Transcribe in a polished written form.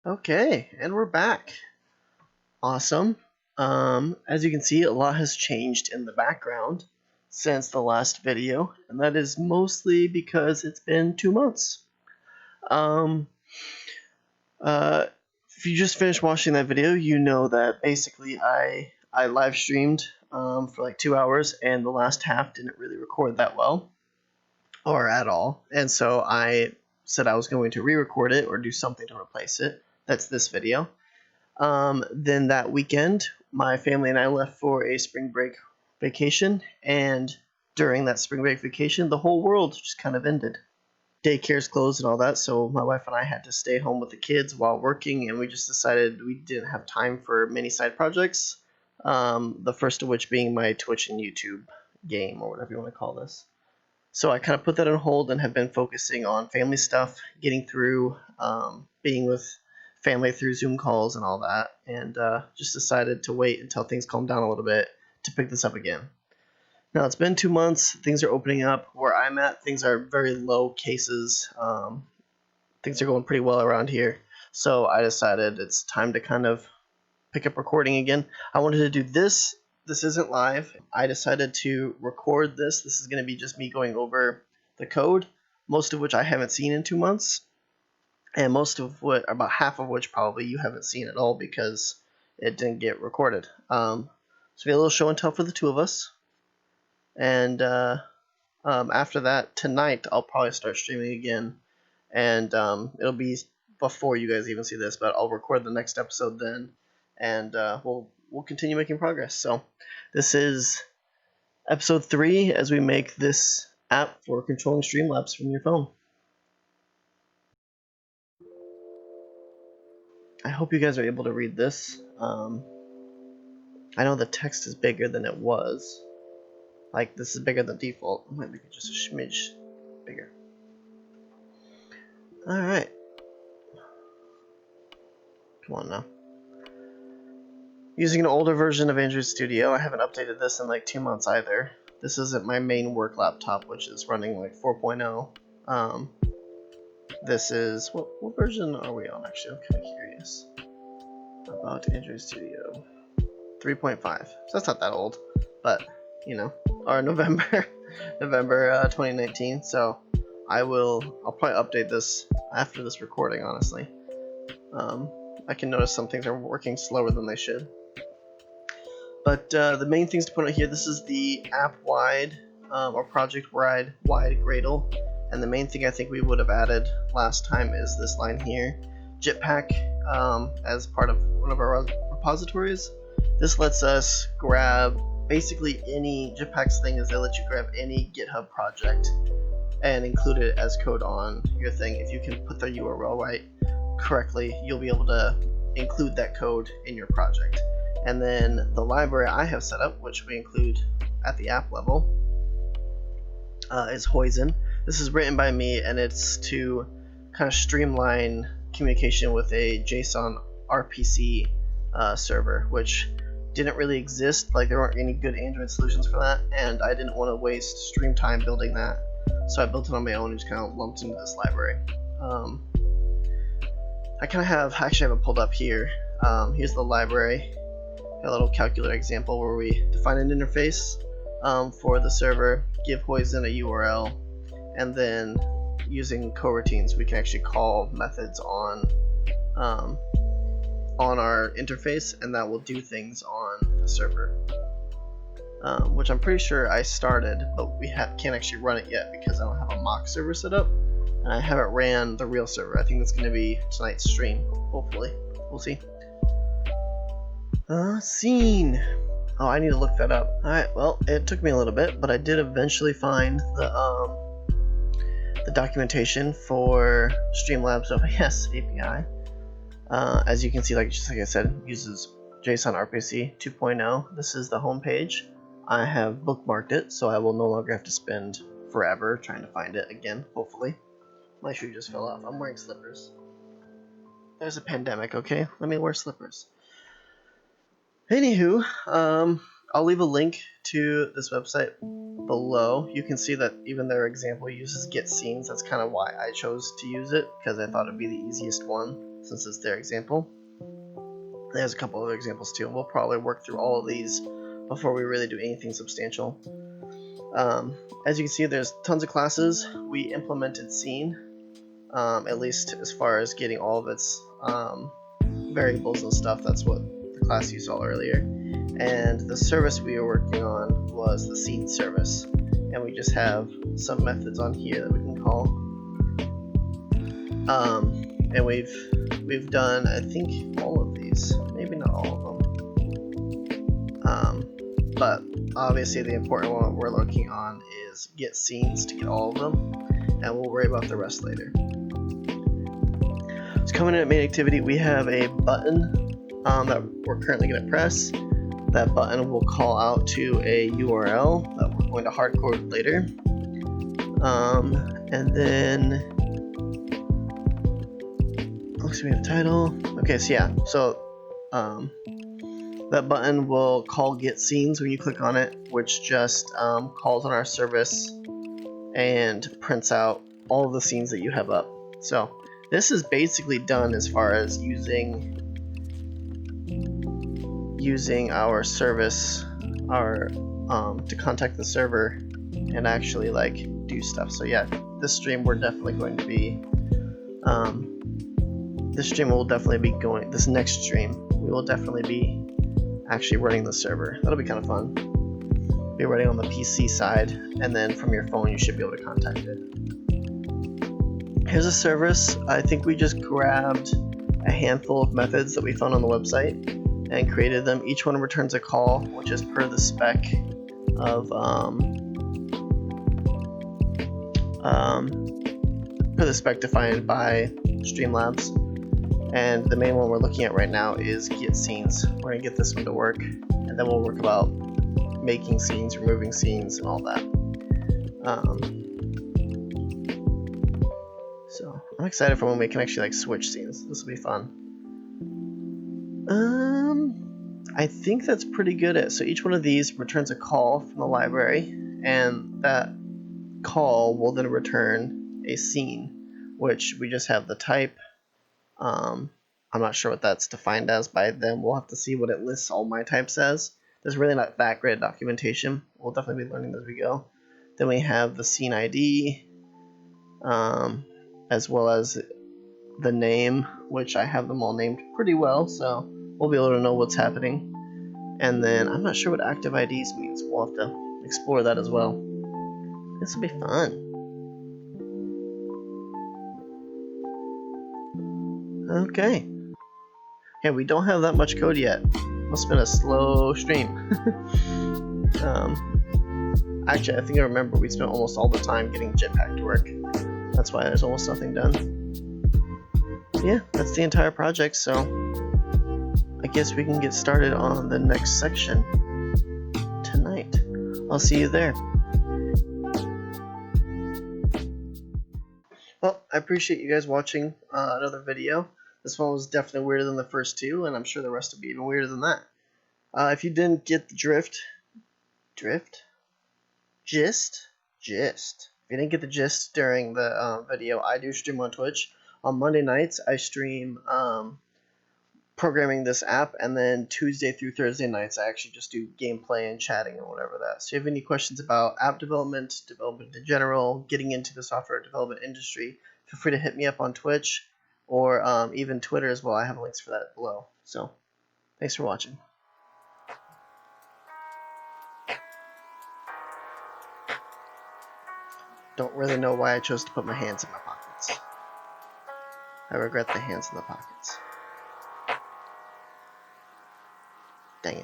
Okay, and we're back. Awesome. As you can see, a lot has changed in the background since the last video, and that is mostly because it's been 2 months. Um, uh, if you just finished watching that video, you know that basically I live streamed for like 2 hours, and the last half didn't really record that well or at all, and so I said I was going to re-record it or do something to replace it. That's this video. Then that weekend, my family and I left for a spring break vacation, and during that spring break vacation, the whole world just kind of ended. Daycare's closed and all that, so my wife and I had to stay home with the kids while working, and we just decided we didn't have time for many side projects. The first of which being my Twitch and YouTube game, or whatever you want to call this. So I kind of put that on hold and have been focusing on family stuff, getting through, being with family through Zoom calls and all that, and just decided to wait until things calm down a little bit to pick this up again. Now, it's been 2 months. Things are opening up. Where I'm at, things are very low cases. Things are going pretty well around here. So I decided it's time to kind of pick up recording again. I wanted to do this. This isn't live. I decided to record this. This is going to be just me going over the code, most of which I haven't seen in 2 months, and about half of which probably you haven't seen at all because it didn't get recorded. So we had a little show and tell for the two of us, and after that, tonight I'll probably start streaming again, and it'll be before you guys even see this, but I'll record the next episode then, and we'll continue making progress. So this is episode 3 as we make this app for controlling Streamlabs from your phone. I hope you guys are able to read this. I know the text is bigger than it was. Like, this is bigger than default. I might make it just a smidge bigger. Alright. Come on now. Using an older version of Android Studio. I haven't updated this in like 2 months either. This isn't my main work laptop, which is running like 4.0. This is... What version are we on, actually? I'm kind of curious about Android Studio. 3.5. So that's not that old, but, you know, or November 2019. So I'll probably update this after this recording, honestly. I can notice some things are working slower than they should. But the main things to put on here, this is the app-wide or project-wide Gradle. And the main thing I think we would have added last time is this line here, Jetpack, as part of one of our repositories. This lets us grab basically any Jetpack's thing is they let you grab any GitHub project and include it as code on your thing. If you can put the URL right correctly, you'll be able to include that code in your project. And then the library I have set up, which we include at the app level, is Hoisen. This is written by me, and it's to kind of streamline communication with a JSON RPC server, which didn't really exist. Like, there weren't any good Android solutions for that, and I didn't want to waste stream time building that, so I built it on my own and just kind of lumped into this library. I kind of have, actually I have it pulled up here. Here's the library, a little calculator example where we define an interface for the server, give Hoisen a URL, and then using coroutines we can actually call methods on our interface, and that will do things on the server, which I'm pretty sure I started, but we can't actually run it yet because I don't have a mock server set up, and I haven't ran the real server. I think that's going to be tonight's stream, hopefully. We'll see. Scene. Oh, I need to look that up. Alright, well, it took me a little bit, but I did eventually find the documentation for Streamlabs OAS API. As you can see, just like I said, it uses JSON RPC 2.0. This is the home page. I have bookmarked it, so I will no longer have to spend forever trying to find it again, hopefully. My shoe just fell off. I'm wearing slippers. There's a pandemic, okay? Let me wear slippers. Anywho, I'll leave a link to this website below. You can see that even their example uses get scenes. That's kind of why I chose to use it, because I thought it'd be the easiest one. since it's their example. There's a couple other examples too. We'll probably work through all of these before we really do anything substantial. As you can see, there's tons of classes. We implemented scene, at least as far as getting all of its variables and stuff. That's what the class you saw earlier. And the service we were working on was the scene service. And we just have some methods on here that we can call. And we've done, I think, all of these. Maybe not all of them. But obviously the important one we're looking on is get scenes to get all of them, and we'll worry about the rest later. So coming in at main activity, we have a button that we're currently going to press. That button will call out to a URL that we're going to hardcode later. And then looks like we have title. Okay, so yeah, so that button will call get scenes when you click on it, which just calls on our service and prints out all of the scenes that you have up. So this is basically done as far as using our service, to contact the server and actually like do stuff. So yeah, this stream we're definitely going to be this next stream we will definitely be actually running the server. That'll be kind of fun. Be running on the PC side, and then from your phone you should be able to contact it. Here's a service. I think we just grabbed a handful of methods that we found on the website and created them. Each one returns a call, which is per the spec of defined by Streamlabs. And the main one we're looking at right now is get scenes. We're gonna get this one to work, and then we'll work about making scenes, removing scenes, and all that. So I'm excited for when we can actually like switch scenes. This will be fun. I think that's pretty good. So each one of these returns a call from the library, and that call will then return a scene, which we just have the type. I'm not sure what that's defined as by them. We'll have to see what it lists all my types as. There's really not that great documentation. We'll definitely be learning as we go. Then we have the scene ID, as well as the name, which I have them all named pretty well, so we'll be able to know what's happening. And then I'm not sure what active IDs means. We'll have to explore that as well. This will be fun. Okay. Yeah, we don't have that much code yet. Must have been a slow stream. Actually, I think I remember we spent almost all the time getting Jetpack to work. That's why there's almost nothing done. Yeah, that's the entire project, so I guess we can get started on the next section tonight. I'll see you there. Well, I appreciate you guys watching another video. This one was definitely weirder than the first two, and I'm sure the rest will be even weirder than that. If you didn't get the gist? If you didn't get the gist during the video, I do stream on Twitch. On Monday nights, I stream programming this app, and then Tuesday through Thursday nights, I actually just do gameplay and chatting and whatever that. So if you have any questions about app development in general, getting into the software development industry, feel free to hit me up on Twitch or even Twitter as well. I have links for that below. So thanks for watching. Don't really know why I chose to put my hands in my pockets. I regret the hands in the pockets.